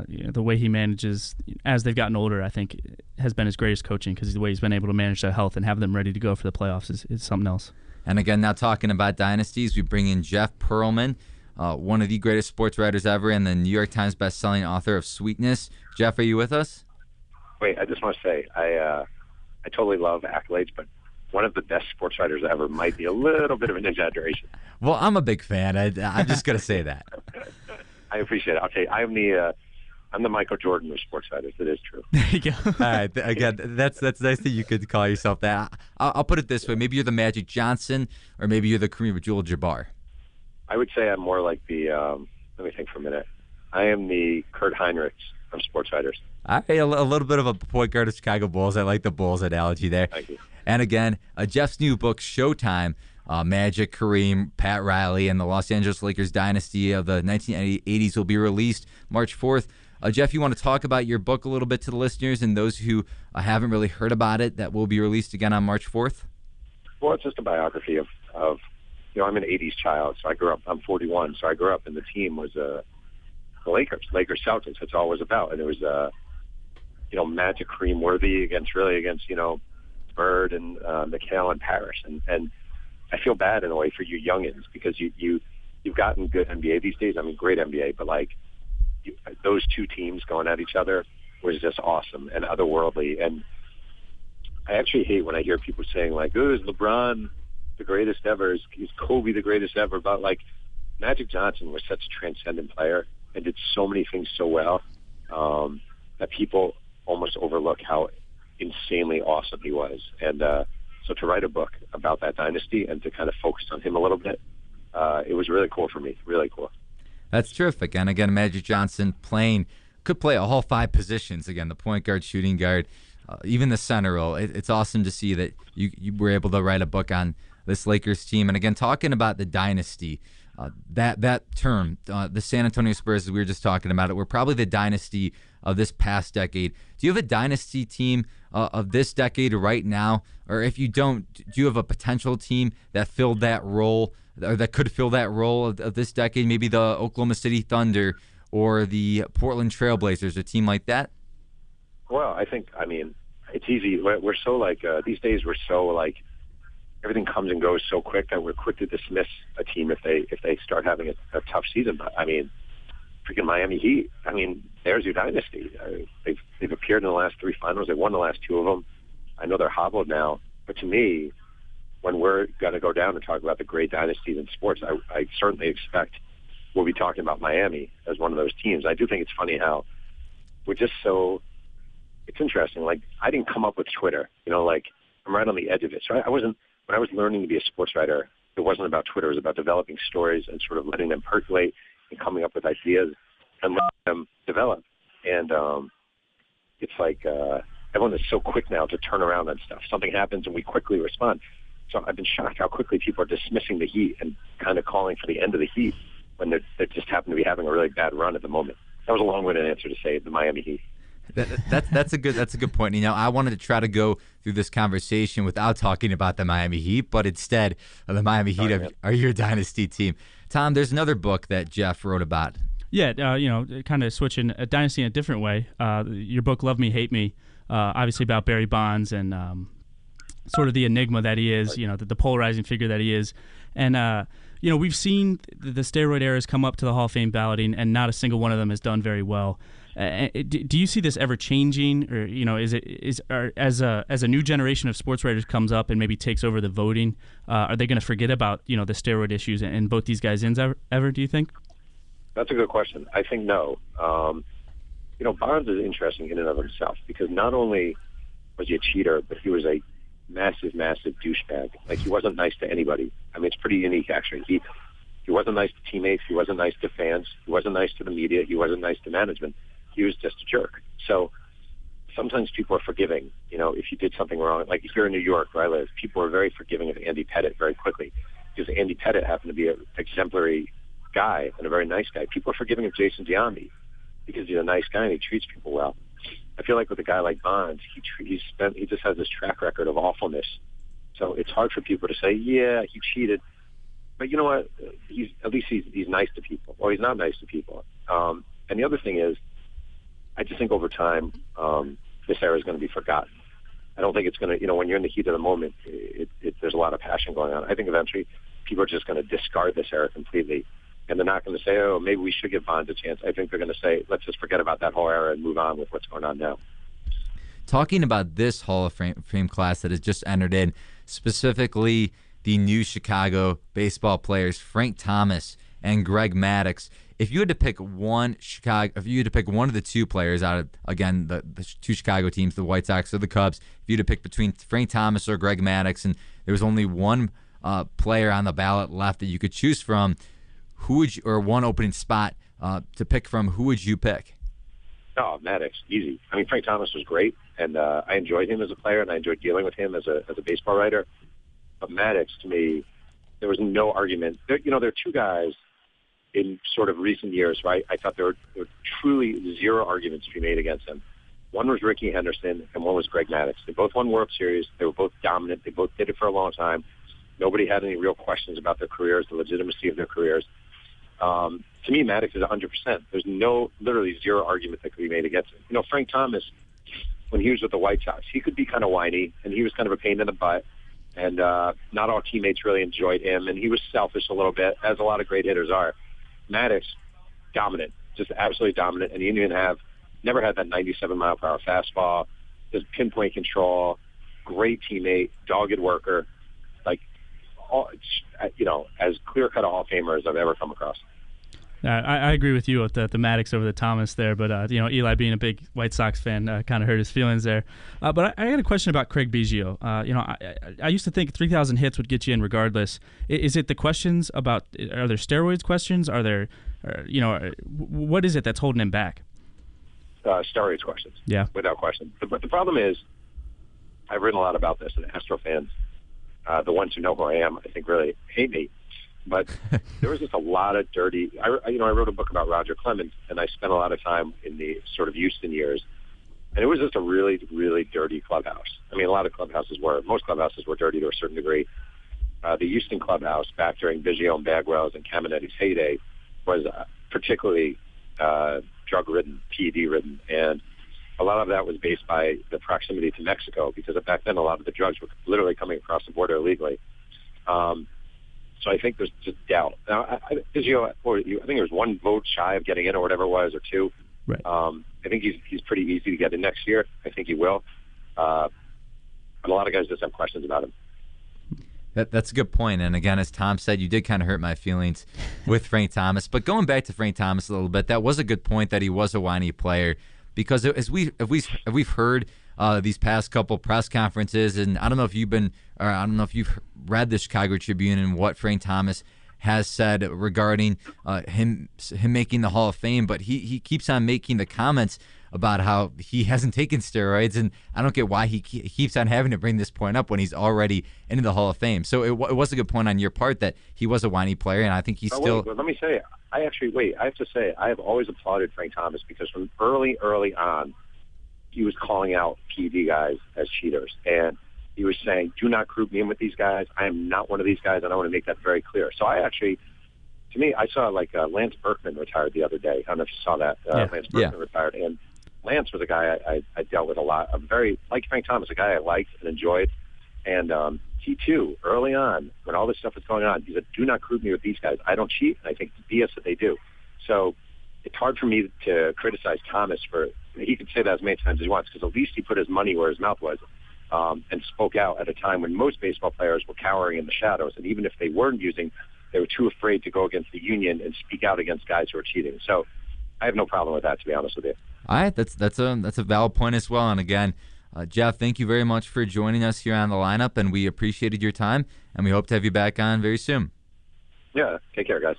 The way he manages as they've gotten older, I think, has been his greatest coaching, because the way he's been able to manage their health and have them ready to go for the playoffs is something else. And again, now talking about dynasties, we bring in Jeff Pearlman, one of the greatest sports writers ever and the New York Times best-selling author of Sweetness. Jeff, are you with us? Wait, I just want to say, I totally love accolades, but one of the best sports writers ever might be a little bit of an exaggeration. Well, I'm a big fan. I'm just going to say that. I appreciate it. Okay, I'm the Michael Jordan of sports writers. It is true. There you go. All right. Again, that's nice that you could call yourself that. I'll put it this way. Maybe you're the Magic Johnson, or maybe you're the Kareem Abdul-Jabbar. I would say I'm more like the, let me think for a minute. I am the Kurt Heinrichs of sports writers. All right, a little bit of a point guard of Chicago Bulls. I like the Bulls analogy there. Thank you. And again, Jeff's new book, Showtime, Magic, Kareem, Pat Riley, and the Los Angeles Lakers dynasty of the 1980s will be released March 4th. Jeff, you want to talk about your book a little bit to the listeners and those who haven't really heard about it, that will be released again on March 4th? Well, it's just a biography of I'm an 80s child, so I'm 41, so I grew up and the team was the Lakers Celtics. That's all it was about. And it was, Magic, Kareem, Worthy against Bird and McHale and Parrish. And I feel bad in a way for you youngins, because you've gotten good NBA these days. I mean, great NBA, but those two teams going at each other was just awesome and otherworldly. And I actually hate when I hear people saying is LeBron the greatest ever? Is Kobe the greatest ever? But Magic Johnson was such a transcendent player and did so many things so well that people almost overlook how insanely awesome he was. And so to write a book about that dynasty and to kind of focus on him a little bit, it was really cool for me. Really cool. That's terrific. And again, Magic Johnson could play all 5 positions. Again, the point guard, shooting guard, even the center role. It's awesome to see that you were able to write a book on this Lakers team. And again, talking about the dynasty, that term, the San Antonio Spurs, as we were just talking about it, were probably the dynasty of this past decade. Do you have a dynasty team of this decade right now? Or if you don't, do you have a potential team that filled that role, or that could fill that role of this decade? Maybe the Oklahoma City Thunder or the Portland Trailblazers, a team like that? Well, it's easy. We're so these days we're so everything comes and goes so quick that we're quick to dismiss a team if they start having a tough season. But freaking Miami Heat. There's your dynasty. They've appeared in the last 3 finals. They won the last 2 of them. I know they're hobbled now, but to me, when we're going to go down and talk about the great dynasties in sports, I certainly expect we'll be talking about Miami as one of those teams. I do think it's funny how we're just so. It's interesting. I didn't come up with Twitter. I'm right on the edge of it. So I wasn't. When I was learning to be a sports writer, it wasn't about Twitter. It was about developing stories and sort of letting them percolate and coming up with ideas and letting them develop. And it's everyone is so quick now to turn around on stuff. Something happens and we quickly respond. So I've been shocked how quickly people are dismissing the Heat and kind of calling for the end of the Heat when they just happen to be having a really bad run at the moment. That was a long-winded answer to say the Miami Heat. That's a good point. I wanted to try to go through this conversation without talking about the Miami Heat, but instead the Miami Heat are your dynasty team. Tom, there's another book that Jeff wrote about. Yeah, kind of switching a dynasty in a different way. Your book, Love Me, Hate Me, obviously about Barry Bonds and sort of the enigma that he is, the polarizing figure that he is. And, we've seen the steroid eras come up to the Hall of Fame balloting, and not a single one of them has done very well. Do you see this ever changing, or as a new generation of sports writers comes up and maybe takes over the voting, are they going to forget about the steroid issues and both these guys ever? Do you think? That's a good question. I think no. Bonds is interesting in and of himself because not only was he a cheater, but he was a massive douchebag. He wasn't nice to anybody. It's pretty unique actually. He wasn't nice to teammates. He wasn't nice to fans. He wasn't nice to the media. He wasn't nice to management. He was just a jerk. So sometimes people are forgiving, if you did something wrong. Like here in New York, where I live, people are very forgiving of Andy Pettitte very quickly because Andy Pettitte happened to be an exemplary guy and a very nice guy. People are forgiving of Jason Giambi because he's a nice guy and he treats people well. I feel like with a guy like Bonds, he just has this track record of awfulness. So it's hard for people to say, yeah, he cheated. But you know what? He's nice to people. Or he's not nice to people. And the other thing is, I just think over time, this era is going to be forgotten. I don't think it's going to, when you're in the heat of the moment, there's a lot of passion going on. I think eventually people are just going to discard this era completely. And they're not going to say, oh, maybe we should give Bonds a chance. I think they're going to say, let's just forget about that whole era and move on with what's going on now. Talking about this Hall of Fame class that has just entered in, specifically the new Chicago baseball players, Frank Thomas and Greg Maddux. If you had to pick one of the two players out of, again, the two Chicago teams, the White Sox or the Cubs, if you had to pick between Frank Thomas or Greg Maddux, and there was only one player on the ballot left that you could choose from, or one opening spot to pick from, who would you pick? Oh, Maddux, easy. I mean, Frank Thomas was great, and I enjoyed him as a player, and I enjoyed dealing with him as a baseball writer. But Maddux, to me, there was no argument. There are two guys in sort of recent years, right? I thought there were truly zero arguments to be made against him. One was Ricky Henderson, and one was Greg Maddux. They both won World Series. They were both dominant. They both did it for a long time. Nobody had any real questions about their careers, the legitimacy of their careers. To me, Maddux is 100%. There's literally zero argument that could be made against him. Frank Thomas, when he was with the White Sox, he could be kind of whiny, and he was kind of a pain in the butt, and not all teammates really enjoyed him, and he was selfish a little bit, as a lot of great hitters are. Maddux, dominant, just absolutely dominant, and he never had that 97-mile-per-hour fastball, just pinpoint control, great teammate, dogged worker, as clear-cut a Hall of Famer as I've ever come across. I agree with you with the Maddux over the Thomas there, but Eli being a big White Sox fan kind of hurt his feelings there. But I got a question about Craig Biggio. I used to think 3,000 hits would get you in regardless. Is it the questions about, are there steroids questions? Are there, what is it that's holding him back? Steroids questions. Yeah, without question. But the problem is, I've written a lot about this, and Astro fans, the ones who know who I am, I think really hate me. But there was just a lot of dirty. I wrote a book about Roger Clemens, and I spent a lot of time in the sort of Houston years, and it was just a really, really dirty clubhouse. I mean, most clubhouses were dirty to a certain degree. The Houston clubhouse back during Biggio and Bagwell's and Caminetti's heyday was particularly drug-ridden, PED-ridden, and a lot of that was based by the proximity to Mexico, because back then a lot of the drugs were literally coming across the border illegally. So I think there's just doubt. Now, Biggio, I think there was one vote shy of getting in or whatever it was, or two. Right. I think he's pretty easy to get in next year. I think he will. But a lot of guys just have questions about him. That's a good point. And again, as Tom said, you did kind of hurt my feelings with Frank Thomas. But going back to Frank Thomas a little bit, that was a good point that he was a whiny player, because as we've heard these past couple press conferences, and I don't know if you've read the Chicago Tribune and what Frank Thomas has said regarding him making the Hall of Fame, but he keeps on making the comments about how he hasn't taken steroids, and I don't get why he keeps on having to bring this point up when he's already into the Hall of Fame. So it was a good point on your part that he was a whiny player, and I think he's still. Wait, let me say, I have to say, I have always applauded Frank Thomas, because from early on, he was calling out PED guys as cheaters, and he was saying, do not group me in with these guys. I am not one of these guys, and I want to make that very clear. So I saw Lance Berkman retired the other day. I don't know if you saw that. Lance Berkman retired, and Lance was a guy I dealt with a lot. Like Frank Thomas, a guy I liked and enjoyed. And he, too, early on, when all this stuff was going on, he said, do not group me with these guys. I don't cheat, and I think it's BS that they do. So it's hard for me to criticize Thomas for – he could say that as many times as he wants, because at least he put his money where his mouth was and spoke out at a time when most baseball players were cowering in the shadows. And even if they weren't using, they were too afraid to go against the union and speak out against guys who are cheating. So I have no problem with that, to be honest with you. All right, that's a valid point as well. And again, Jeff, thank you very much for joining us here on the lineup, and we appreciated your time, and we hope to have you back on very soon. Yeah, take care, guys.